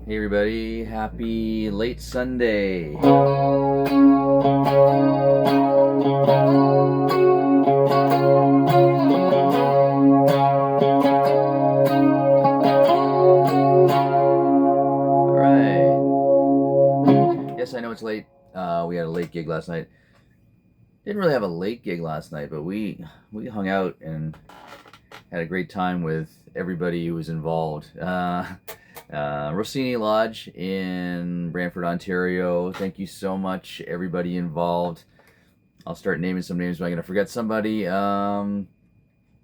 Hey everybody, happy late Sunday. All right. Yes, I know it's late. We had a late gig last night. Didn't really have a late gig last night, but we hung out and had a great time with everybody who was involved. Rossini Lodge in Brantford, Ontario. Thank you so much, everybody involved. I'll start naming some names, but I'm gonna forget somebody.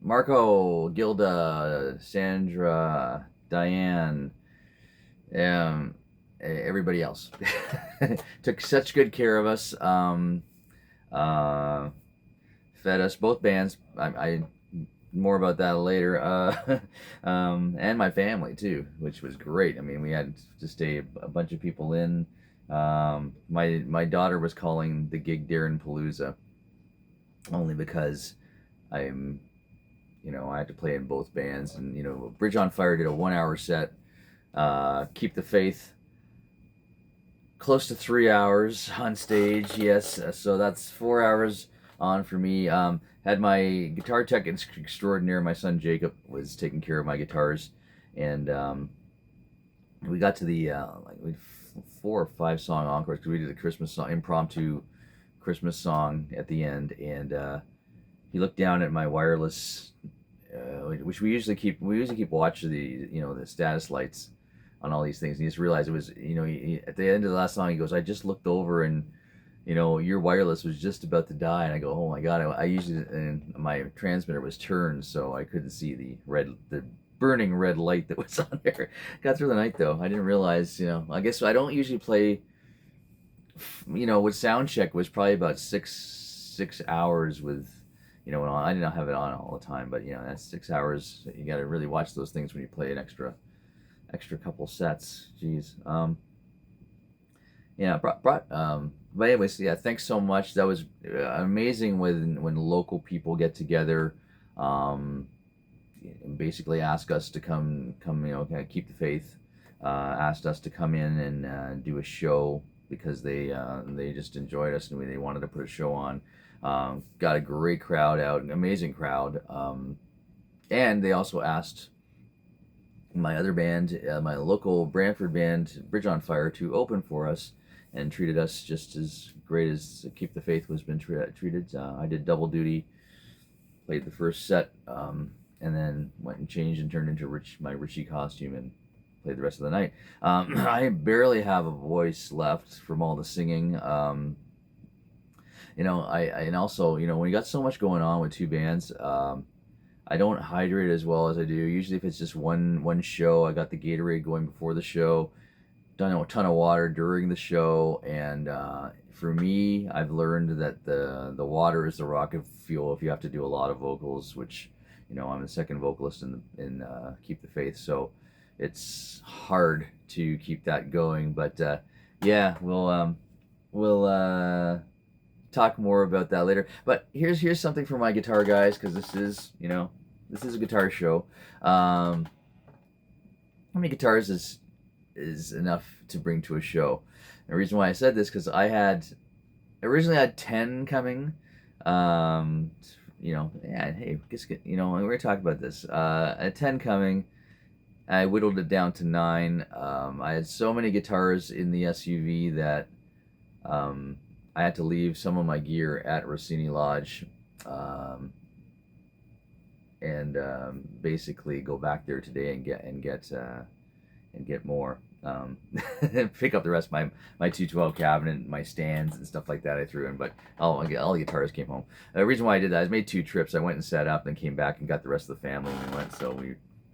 Marco, Gilda, Sandra, Diane, um, everybody else took such good care of us. Uh, Fed us, both bands. I more about that later. And my family too, which was great. I mean, we had to stay a bunch of people in. My daughter was calling the gig Darren Palooza only because I'm I had to play in both bands, and Bridge on Fire did a 1 hour set. Keep the Faith, close to 3 hours on stage. Yes, so that's 4 hours on for me. Had my guitar tech extraordinaire, my son Jacob, was taking care of my guitars, and we got to the like 4 or 5 song encores because we did a Christmas song, impromptu Christmas song at the end, and he looked down at my wireless, which we usually keep watch of the status lights on all these things. And he just realized it was at the end of the last song he goes, I just looked over and your wireless was just about to die. And I go, oh my god, I usually, and my transmitter was turned so I couldn't see the burning red light that was on there. Got through the night though. I didn't realize, I guess I don't usually play, with sound check was probably about six hours with, I didn't have it on all the time, but that's 6 hours. You got to really watch those things when you play an extra couple sets. Jeez. Yeah, but anyways, yeah, thanks so much. That was amazing when local people get together, um, and basically ask us to come, kind of keep the faith. Asked us to come in and do a show because they just enjoyed us and they wanted to put a show on. Got a great crowd out, an amazing crowd, and they also asked my other band, my local Brantford band, Bridge on Fire, to open for us and treated us just as great as Keep the Faith was been treated. I did double duty, played the first set, and then went and changed and turned into my Richie costume and played the rest of the night. I barely have a voice left from all the singing. And also, when you got so much going on with two bands, I don't hydrate as well as I do. Usually, if it's just one show, I got the Gatorade going before the show, done a ton of water during the show, and for me, I've learned that the water is the rocket fuel if you have to do a lot of vocals, which I'm the second vocalist in Keep the Faith, so it's hard to keep that going. But yeah, we'll talk more about that later. But here's something for my guitar guys, because this is a guitar show. How many guitars is enough to bring to a show? The reason why I said this because I originally had 10 coming. Yeah, hey, we're gonna talk about this. At 10 coming, I whittled it down to 9. I had so many guitars in the SUV that I had to leave some of my gear at Rossini Lodge, and basically go back there today and get more. Pick up the rest of my 212 cabinet, my stands and stuff like that I threw in, but all the guitars came home. The reason why I did that, I made 2 trips. I went and set up, then came back and got the rest of the family and we went. So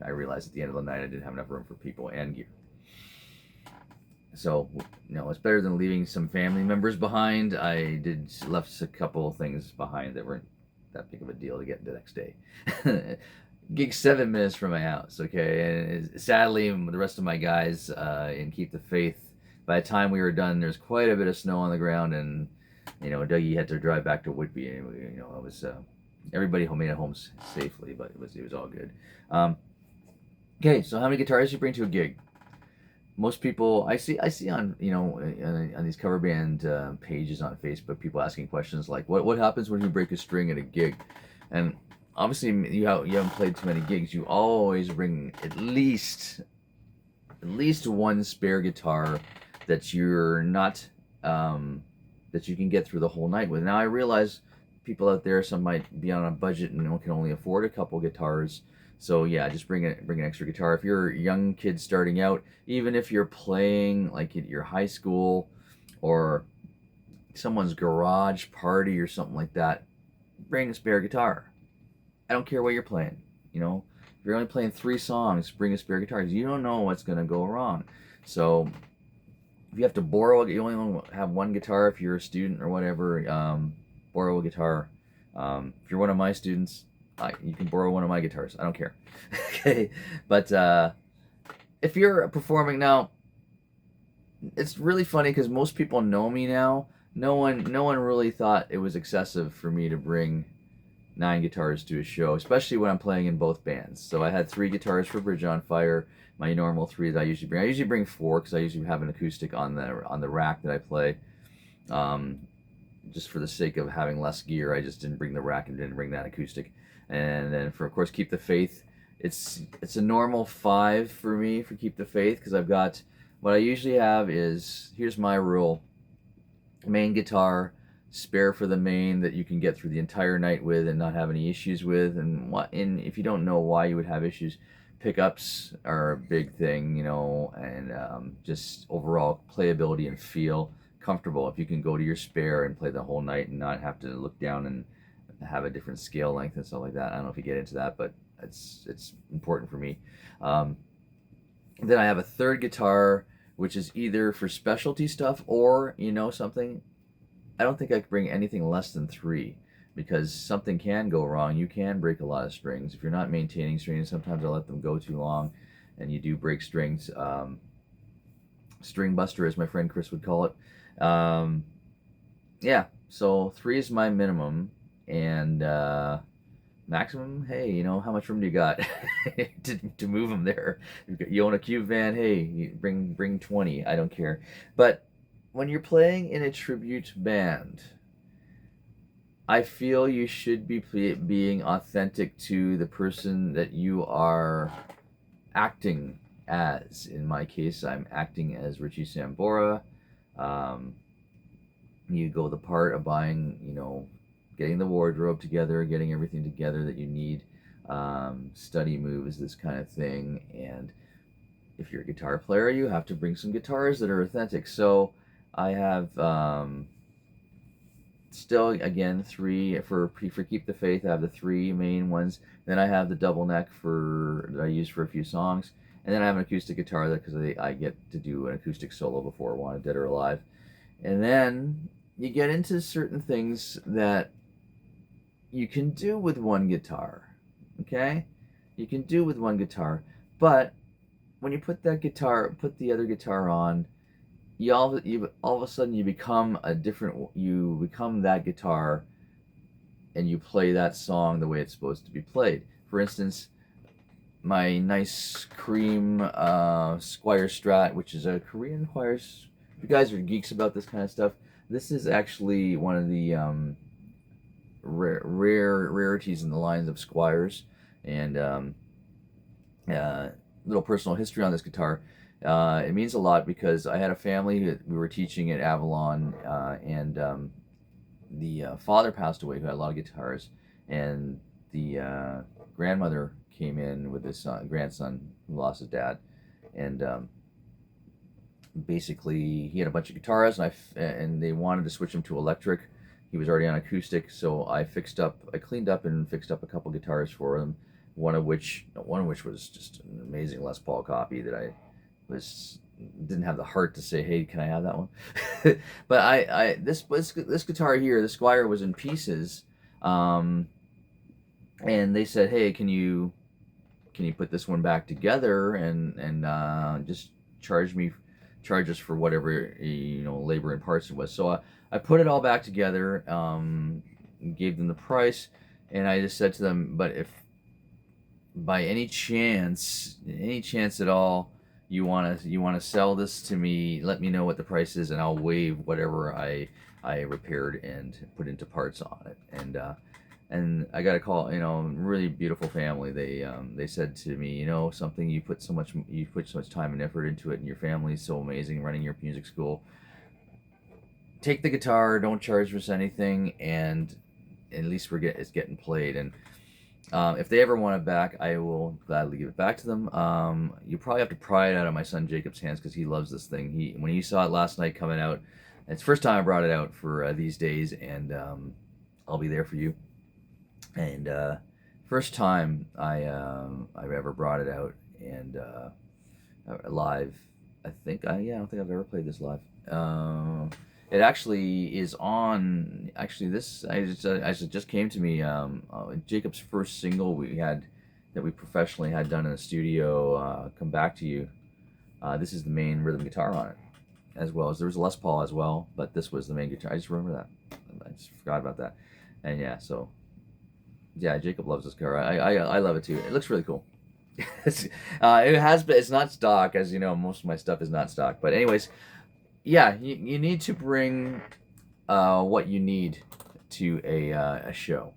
I realized at the end of the night I didn't have enough room for people and gear. So it's better than leaving some family members behind. I left a couple of things behind that weren't that big of a deal to get the next day. Gig 7 minutes from my house, okay? And sadly, the rest of my guys in Keep the Faith, by the time we were done, there's quite a bit of snow on the ground, and Dougie had to drive back to Whitby. And it was everybody made it home safely, but it was all good. Okay, so how many guitars do you bring to a gig? most people I see on on these cover band pages on Facebook, people asking questions like what happens when you break a string at a gig, and obviously you haven't played too many gigs. You always bring at least one spare guitar that you're not that you can get through the whole night with. Now I realize people out there, some might be on a budget and can only afford a couple guitars. So yeah, just bring an extra guitar. If you're a young kid starting out, even if you're playing like at your high school or someone's garage party or something like that, bring a spare guitar. I don't care what you're playing. If you're only playing 3 songs, bring a spare guitar, 'cause you don't know what's gonna go wrong. So if you have to borrow, you only have one guitar if you're a student or whatever. Borrow a guitar. If you're one of my students, you can borrow one of my guitars. I don't care. Okay, but if you're performing now, it's really funny because most people know me now. No one really thought it was excessive for me to bring 9 guitars to a show, especially when I'm playing in both bands. So I had 3 guitars for Bridge on Fire, my normal 3 that I usually bring. I usually bring 4 because I usually have an acoustic on the rack that I play. Um, just for the sake of having less gear, I just didn't bring the rack and didn't bring that acoustic. And then for, of course, Keep the Faith, it's a normal 5 for me for Keep the Faith, because I've got, what I usually have is, here's my rule: main guitar, spare for the main that you can get through the entire night with and not have any issues with. And if you don't know why you would have issues, pickups are a big thing, and just overall playability and feel comfortable. If you can go to your spare and play the whole night and not have to look down and have a different scale length and stuff like that. I don't know if you get into that, but it's important for me. Um, then I have a third guitar, which is either for specialty stuff or, something. I don't think I could bring anything less than 3, because something can go wrong. You can break a lot of strings if you're not maintaining strings. Sometimes I let them go too long, and you do break strings. String buster, as my friend Chris would call it. Yeah, so 3 is my minimum, and maximum. Hey, how much room do you got to move them there? You own a cube van. Hey, you bring 20. I don't care, but when you're playing in a tribute band, I feel you should be being authentic to the person that you are acting as. In my case, I'm acting as Richie Sambora. Um, you go the part of buying, getting the wardrobe together, getting everything together that you need, study moves, this kind of thing. And if you're a guitar player, you have to bring some guitars that are authentic. So I have still, again, 3 for Keep the Faith. I have the 3 main ones. Then I have the double neck that I use for a few songs, and then I have an acoustic guitar because I get to do an acoustic solo before Wanted Dead or Alive. And then you get into certain things that you can do with one guitar. Okay, you can do with one guitar, but when you put the other guitar on, you all of a sudden you become that guitar, and you play that song the way it's supposed to be played. For instance, my nice cream Squier Strat, which is a Korean Squier. If you guys are geeks about this kind of stuff, this is actually one of the rarities in the lines of Squiers. And little personal history on this guitar. It means a lot because I had a family that we were teaching at Avalon, and the father passed away who had a lot of guitars, and the grandmother came in with his grandson who lost his dad, and basically he had a bunch of guitars, and they wanted to switch him to electric. He was already on acoustic, so I cleaned up and fixed up a couple guitars for him. One of which was just an amazing Les Paul copy that I didn't have the heart to say, hey, can I have that one? But this guitar here, the Squier, was in pieces, and they said, hey, can you put this one back together and just charge us for whatever labor and parts it was. So I put it all back together, gave them the price, and I just said to them, but if by any chance at all, you wanna sell this to me, let me know what the price is, and I'll waive whatever I repaired and put into parts on it. And I got a call, really beautiful family. They said to me, something, you put so much time and effort into it, and your family's so amazing running your music school. Take the guitar, don't charge us anything, and at least it's getting played. And if they ever want it back, I will gladly give it back to them. You probably have to pry it out of my son Jacob's hands because he loves this thing. When he saw it last night coming out, it's the first time I brought it out for these days, and I'll be there for you. And first time I've ever brought it out and live. I don't think I've ever played this live. It actually is on. Actually, this I just came to me. Jacob's first single that we professionally had done in the studio. Come Back to You. This is the main rhythm guitar on it, as well as there was a Les Paul as well, but this was the main guitar. I just remember that. I just forgot about that. And yeah, so yeah, Jacob loves this car. I love it too. It looks really cool. It's not stock, as you know. Most of my stuff is not stock. But anyways, yeah, you need to bring what you need to a show.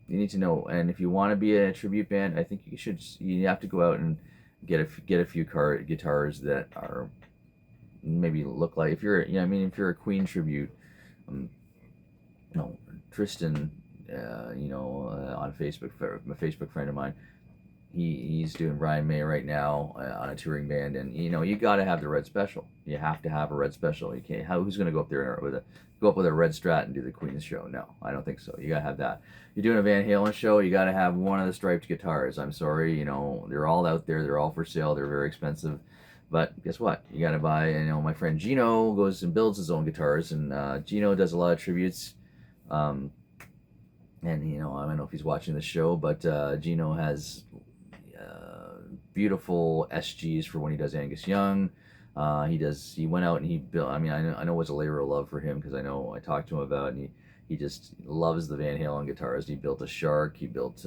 You need to know, and if you want to be a tribute band, I think you have to go out and get a few guitars that are maybe look like, if you're a Queen tribute, Tristan, on Facebook, a Facebook friend of mine, he's doing Brian May right now on a touring band, and you got to have the red special. You have to have a red special. You can't. Who's going to go up there with a red Strat and do the Queen's show? No, I don't think so. You got to have that. You're doing a Van Halen show, you got to have one of the striped guitars. I'm sorry, they're all out there. They're all for sale. They're very expensive. But guess what? You got to buy. My friend Gino goes and builds his own guitars, and Gino does a lot of tributes. And I don't know if he's watching the show, but Gino has beautiful SGs for when he does Angus Young. He went out and he built. I know it was a labor of love for him, because I know I talked to him about it, and he just loves the Van Halen guitars. He built a Shark. He built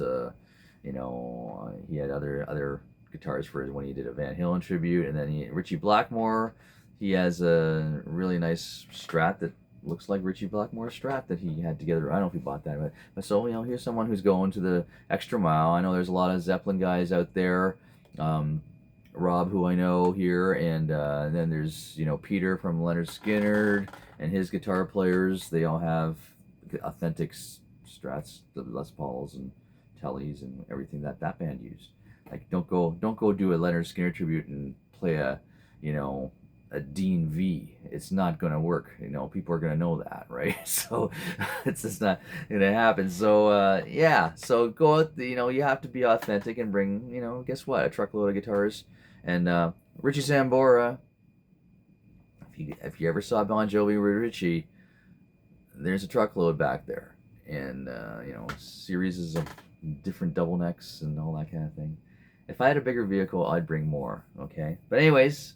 he had other guitars for when he did a Van Halen tribute. And then Richie Blackmore, he has a really nice Strat that looks like Richie Blackmore's Strat that he had together. I don't know if he bought that, but so here's someone who's going to the extra mile. I know there's a lot of Zeppelin guys out there. Rob, who I know here, and then there's Peter from Leonard Skinner and his guitar players. They all have authentic Strats, the Les Pauls and Tellys and everything that band used. Like, don't go do a Leonard Skinner tribute and play a Dean V. It's not gonna work. People are gonna know that, right? So it's just not gonna happen. So yeah. So go out. You have to be authentic and bring. Guess what? A truckload of guitars. And Richie Sambora. If you ever saw Bon Jovi with Richie, there's a truckload back there, and series of different double necks and all that kind of thing. If I had a bigger vehicle, I'd bring more. Okay. But anyways.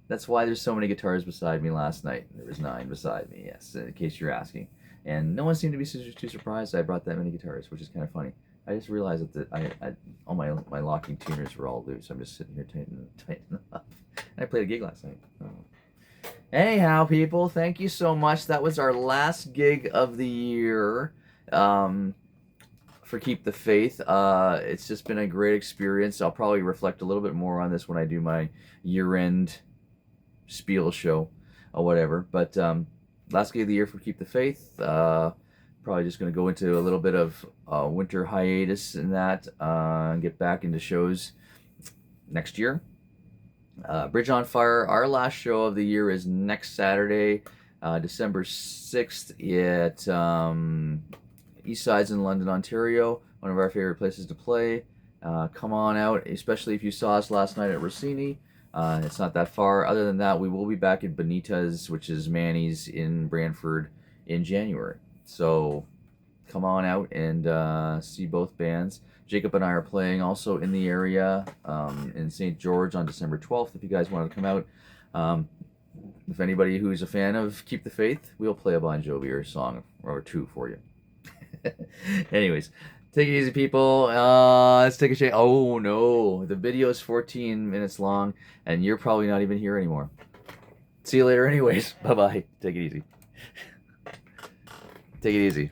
That's why there's so many guitars beside me last night. There was 9 beside me, yes, in case you're asking. And no one seemed to be too surprised I brought that many guitars, which is kind of funny. I just realized that all my locking tuners were all loose. I'm just sitting here tightening them up. And I played a gig last night. Oh. Anyhow, people, thank you so much. That was our last gig of the year for Keep the Faith. It's just been a great experience. I'll probably reflect a little bit more on this when I do my year-end spiel show or whatever, but last gig of the year for Keep the Faith. Probably just going to go into a little bit of winter hiatus in that, and get back into shows next year. Bridge on Fire, our last show of the year, is next Saturday, December 6th at East Sides in London, Ontario, one of our favorite places to play. Come on out, especially if you saw us last night at Rossini. It's not that far. Other than that, we will be back at Benita's, which is Manny's in Brantford, in January. So come on out and see both bands. Jacob and I are playing also in the area in St. George on December 12th, if you guys want to come out. If anybody who's a fan of Keep the Faith, we'll play a Bon Jovi or song or two for you. Anyways, Take it easy, people. Let's take a shake. Oh no, the video is 14 minutes long, and you're probably not even here anymore. See you later, anyways. Bye bye. Take it easy. Take it easy.